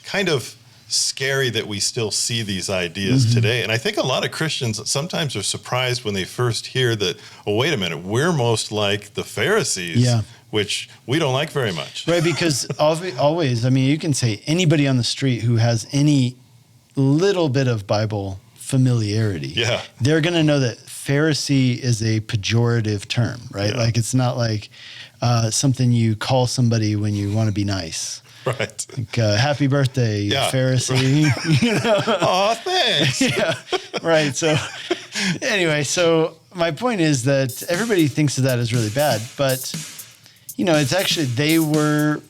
kind of scary that we still see these ideas today. And I think a lot of Christians sometimes are surprised when they first hear that, oh, wait a minute, we're most like the Pharisees, which we don't like very much. Right, because always, I mean, you can say anybody on the street who has any little bit of Bible familiarity, they're going to know that Pharisee is a pejorative term, right? Like it's not like something you call somebody when you want to be nice. Right. Like, happy birthday, Pharisee. Right. You know? Oh, thanks. Right. So anyway, so my point is that everybody thinks of that as really bad, but you know, it's actually, they were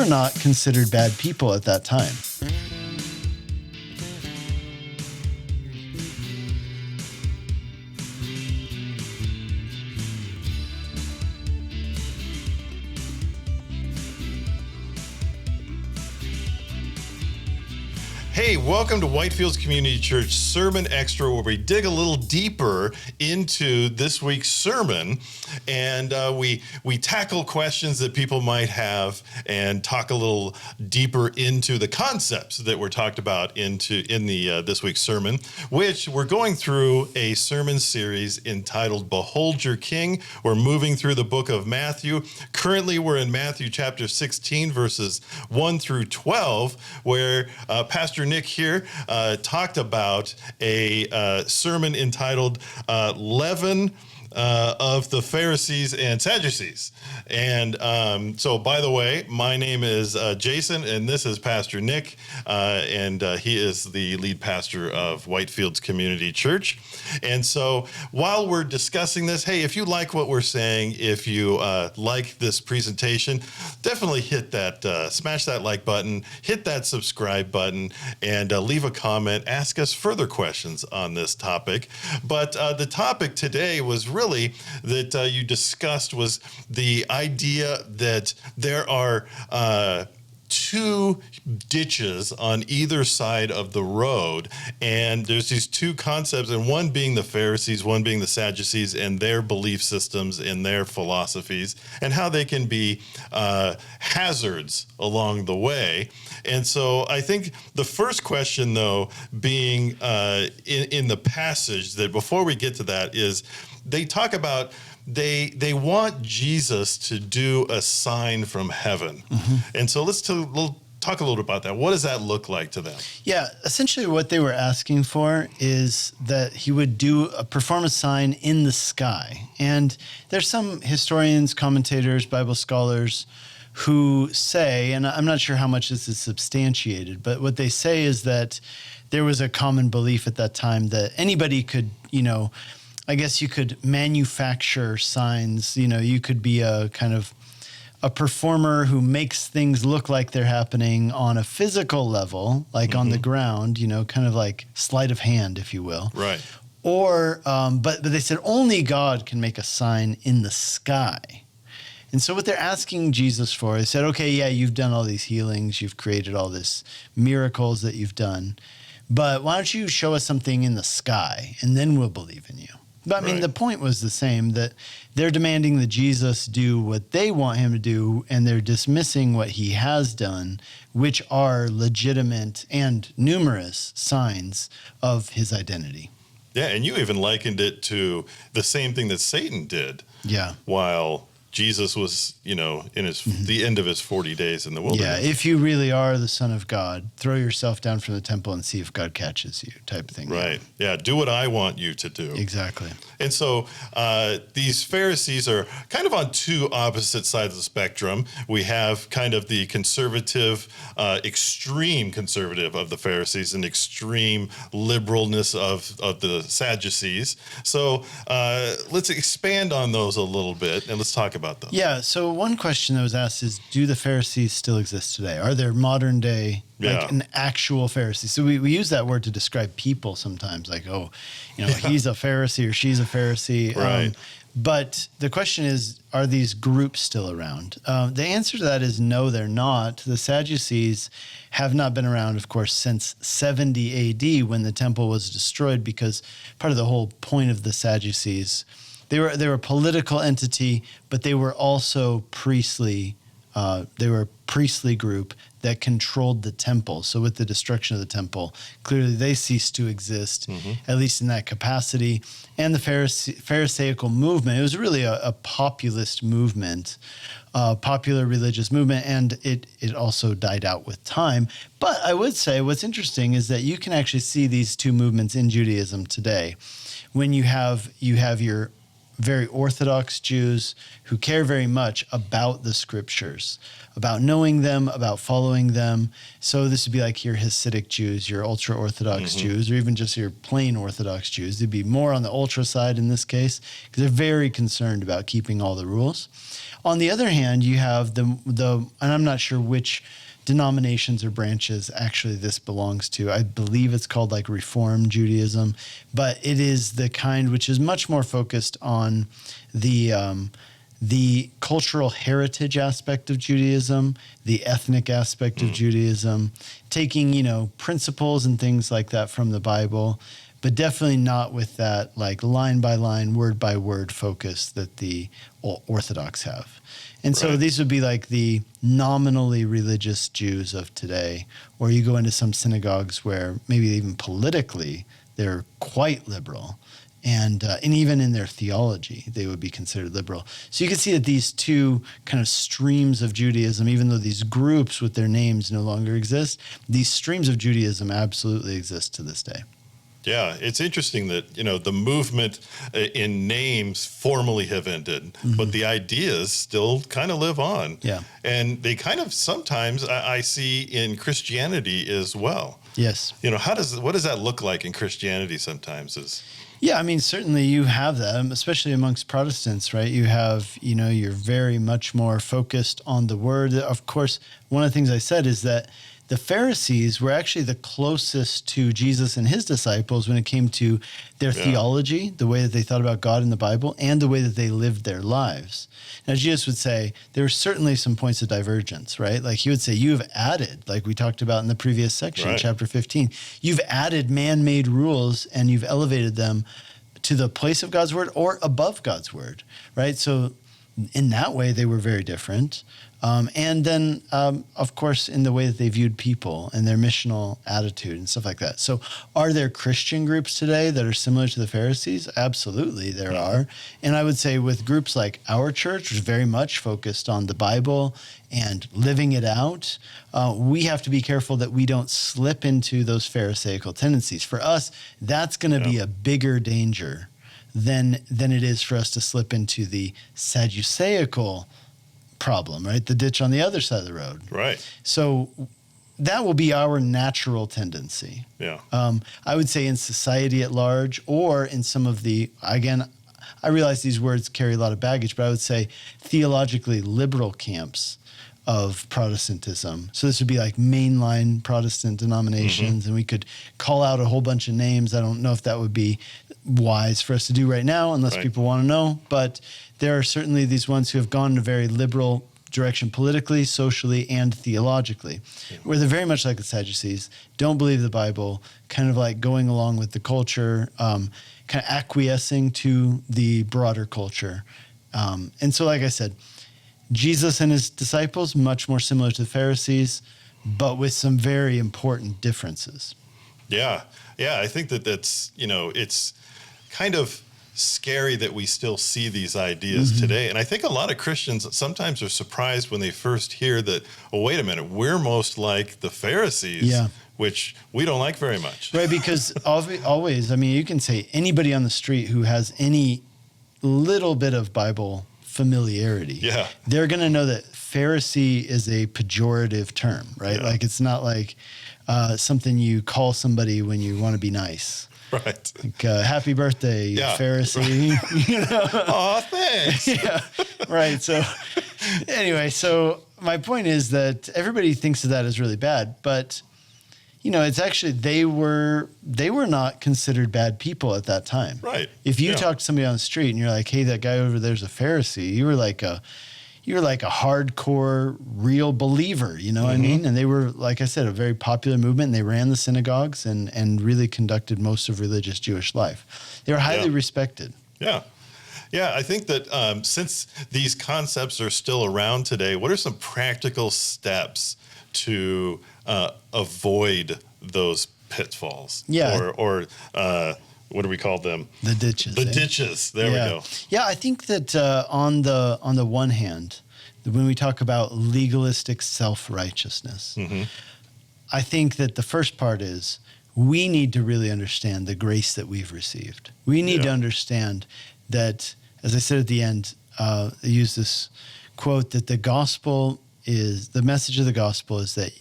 not considered bad people at that time. Hey, welcome to Whitefields Community Church Sermon Extra, where we dig a little deeper into this week's sermon, and we tackle questions that people might have and talk a little deeper into the concepts that were talked about in the this week's sermon, which we're going through a sermon series entitled Behold Your King. We're moving through the book of Matthew. Currently, we're in Matthew chapter 16, verses 1 through 12, where Pastor Nick here talked about a sermon entitled Leaven of the Pharisees and Sadducees. And so, by the way, my name is Jason, and this is Pastor Nick, and he is the lead pastor of Whitefields Community Church. And so, while we're discussing this, hey, if you like what we're saying, if you like this presentation, definitely hit that, smash that like button, hit that subscribe button, and leave a comment. Ask us further questions on this topic. But the topic today was really that you discussed was the idea that there are two ditches on either side of the road, and there's these two concepts, and one being the Pharisees, one being the Sadducees, and their belief systems and their philosophies, and how they can be hazards along the way. And so I think the first question, though, being in the passage, that before we get to that, is they talk about they want Jesus to do a sign from heaven. And so let's talk a little bit about that. What does that look like to them? Yeah, essentially what they were asking for is that he would perform a sign in the sky. And there's some historians, commentators, Bible scholars who say, and I'm not sure how much this is substantiated, but what they say is that there was a common belief at that time that anybody could, I guess you could manufacture signs. You could be a kind of a performer who makes things look like they're happening on a physical level, like on the ground, kind of like sleight of hand, if you will. Right. Or, but they said only God can make a sign in the sky. And so what they're asking Jesus for, they said, okay, yeah, you've done all these healings, you've created all this miracles that you've done, but why don't you show us something in the sky, and then we'll believe in you. But I mean, the point was the same, that they're demanding that Jesus do what they want him to do, and they're dismissing what he has done, which are legitimate and numerous signs of his identity. Yeah, and you even likened it to the same thing that Satan did. Yeah. While Jesus was, in the end of his 40 days in the wilderness. Yeah, if you really are the Son of God, throw yourself down from the temple and see if God catches you, type of thing. Right. Yeah, do what I want you to do. Exactly. And so these Pharisees are kind of on two opposite sides of the spectrum. We have kind of the conservative, extreme conservative of the Pharisees and extreme liberalness of the Sadducees. So let's expand on those a little bit, and let's talk about them. Yeah, so one question that was asked is, do the Pharisees still exist today? Are there modern day, like an actual Pharisee? So we use that word to describe people sometimes, like, he's a Pharisee or she's a Pharisee. Right. But the question is, are these groups still around? The answer to that is no, they're not. The Sadducees have not been around, of course, since 70 AD when the temple was destroyed, because part of the whole point of the Sadducees, they were a political entity, but they were also priestly they were a priestly group that controlled the temple. So with the destruction of the temple, clearly they ceased to exist, at least in that capacity. And the Pharisaical movement, it was really a populist movement, popular religious movement, and it also died out with time. But I would say what's interesting is that you can actually see these two movements in Judaism today. When you have your very Orthodox Jews who care very much about the scriptures, about knowing them, about following them. So this would be like your Hasidic Jews, your ultra-Orthodox Jews, or even just your plain Orthodox Jews. They'd be more on the ultra side in this case because they're very concerned about keeping all the rules. On the other hand, you have the and I'm not sure which denominations or branches actually this belongs to. I believe it's called like Reform Judaism, but it is the kind which is much more focused on the cultural heritage aspect of Judaism, the ethnic aspect of Judaism, taking, principles and things like that from the Bible, but definitely not with that like line by line, word by word focus that the Orthodox have. And so these would be like the nominally religious Jews of today, or you go into some synagogues where maybe even politically they're quite liberal, and even in their theology they would be considered liberal. So you can see that these two kind of streams of Judaism, even though these groups with their names no longer exist, these streams of Judaism absolutely exist to this day. Yeah, it's interesting that, the movement in names formally have ended, but the ideas still kind of live on. Yeah. And they kind of sometimes I see in Christianity as well. Yes. What does that look like in Christianity sometimes Yeah, I mean, certainly you have that, especially amongst Protestants, right? You have, you're very much more focused on the word. Of course, one of the things I said is that the Pharisees were actually the closest to Jesus and his disciples when it came to their theology, the way that they thought about God in the Bible, and the way that they lived their lives. Now, Jesus would say there were certainly some points of divergence, right? Like he would say, you have added, like we talked about in the previous section, chapter 15, you've added man-made rules and you've elevated them to the place of God's word or above God's word, right? So in that way, they were very different. And then, of course, in the way that they viewed people and their missional attitude and stuff like that. So are there Christian groups today that are similar to the Pharisees? Absolutely, there are. And I would say with groups like our church, which is very much focused on the Bible and living it out, we have to be careful that we don't slip into those Pharisaical tendencies. For us, that's going to be a bigger danger than it is for us to slip into the Sadduceical problem, right? The ditch on the other side of the road. Right. So that will be our natural tendency. Yeah. I would say in society at large, or in some of the, again, I realize these words carry a lot of baggage, but I would say theologically liberal camps of Protestantism. So this would be like mainline Protestant denominations, and we could call out a whole bunch of names. I don't know if that would be wise for us to do right now, unless people want to know, but there are certainly these ones who have gone in a very liberal direction politically, socially, and theologically, where they're very much like the Sadducees, don't believe the Bible, kind of like going along with the culture, kind of acquiescing to the broader culture. And so, like I said, Jesus and his disciples, much more similar to the Pharisees, but with some very important differences. Yeah. I think that's, it's kind of scary that we still see these ideas today. And I think a lot of Christians sometimes are surprised when they first hear that, oh, wait a minute, we're most like the Pharisees, which we don't like very much. Right, because always, I mean, you can say anybody on the street who has any little bit of Bible familiarity, they're going to know that Pharisee is a pejorative term, right? Like it's not like something you call somebody when you want to be nice. Right. Like, happy birthday, Pharisee. Right. Oh, thanks. Right. So anyway, so my point is that everybody thinks of that as really bad, but it's actually, they were not considered bad people at that time. Right. If you talk to somebody on the street and you're like, hey, that guy over there's a Pharisee, you were like a hardcore real believer, you know what I mean? And they were, like I said, a very popular movement, and they ran the synagogues and really conducted most of religious Jewish life. They were highly respected. Yeah. Yeah, I think that since these concepts are still around today, what are some practical steps to avoid those pitfalls? Yeah. Or what do we call them? The ditches. The ditches. There we go. Yeah, I think that on the one hand, when we talk about legalistic self-righteousness, I think that the first part is we need to really understand the grace that we've received. We need to understand that, as I said at the end, I use this quote that the message of the gospel is that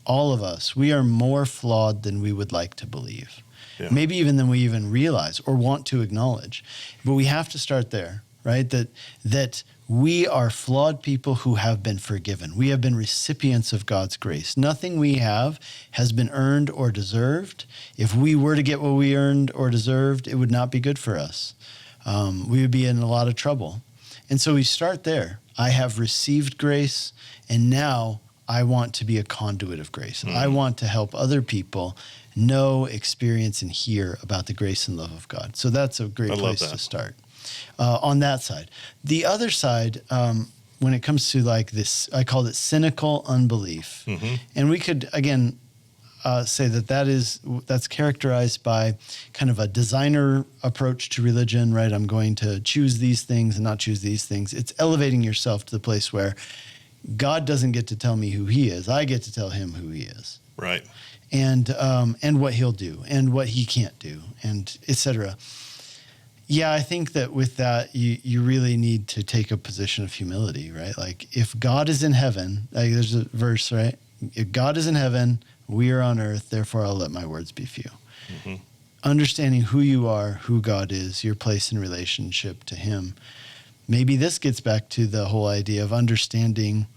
all of us, we are more flawed than we would like to believe. Yeah. Maybe even than we even realize or want to acknowledge. But we have to start there, right? That we are flawed people who have been forgiven. We have been recipients of God's grace. Nothing we have has been earned or deserved. If we were to get what we earned or deserved, it would not be good for us. We would be in a lot of trouble. And so we start there. I have received grace, and now I want to be a conduit of grace. I want to help other people know, experience, and hear about the grace and love of God. So that's a great place to start on that side. The other side, when it comes to like this, I call it cynical unbelief. And we could, again, say that's characterized by kind of a designer approach to religion, right? I'm going to choose these things and not choose these things. It's elevating yourself to the place where God doesn't get to tell me who he is. I get to tell him who he is. Right. And what he'll do and what he can't do, and et cetera. Yeah, I think that with that, you really need to take a position of humility, right? Like if God is in heaven, like there's a verse, right? If God is in heaven, we are on earth, therefore I'll let my words be few. Understanding who you are, who God is, your place in relationship to him. Maybe this gets back to the whole idea of understanding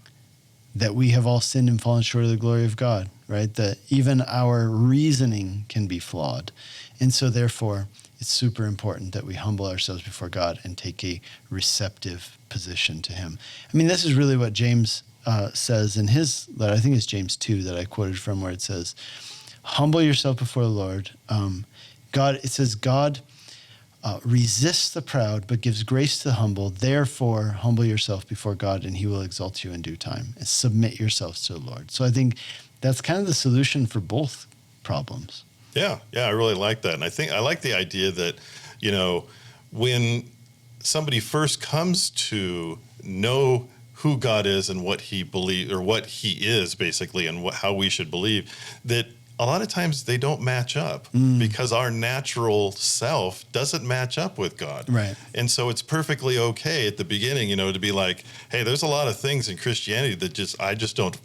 that we have all sinned and fallen short of the glory of God, right? That even our reasoning can be flawed. And so therefore, it's super important that we humble ourselves before God and take a receptive position to him. I mean, this is really what James says in his letter. I think it's James 2 that I quoted from, where it says, humble yourself before the Lord. It says, God resists the proud, but gives grace to the humble. Therefore, humble yourself before God, and he will exalt you in due time. And submit yourselves to the Lord. So I think that's kind of the solution for both problems. Yeah, I really like that. And I like the idea that, when somebody first comes to know who God is and what he believes, or what he is basically, and how we should believe, that a lot of times they don't match up because our natural self doesn't match up with God. Right. And so it's perfectly okay at the beginning, to be like, hey, there's a lot of things in Christianity that I just don't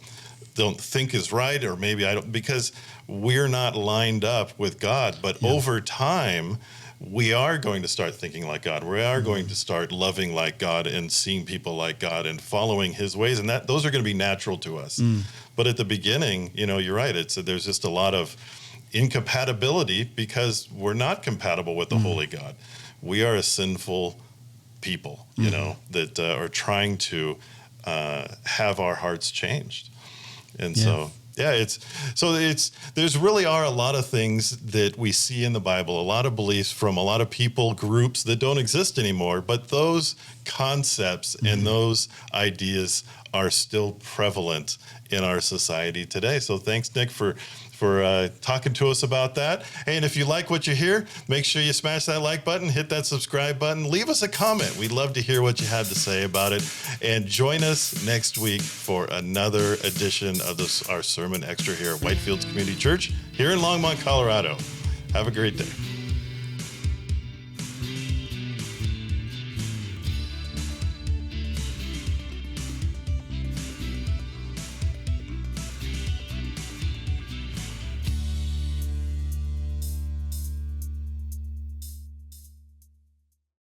think is right, or maybe I don't, because we're not lined up with God. But over time, we are going to start thinking like God. We are going to start loving like God and seeing people like God and following his ways. And those are going to be natural to us. But at the beginning, you're right. There's just a lot of incompatibility because we're not compatible with the holy God. We are a sinful people, that are trying to have our hearts changed. And there's really are a lot of things that we see in the Bible, a lot of beliefs from a lot of people, groups that don't exist anymore, but those concepts and those ideas are still prevalent in our society today. So thanks, Nick, for talking to us about that. Hey, and if you like what you hear, make sure you smash that like button, hit that subscribe button, leave us a comment. We'd love to hear what you had to say about it. And join us next week for another edition of our Sermon Extra here at Whitefields Community Church here in Longmont, Colorado. Have a great day.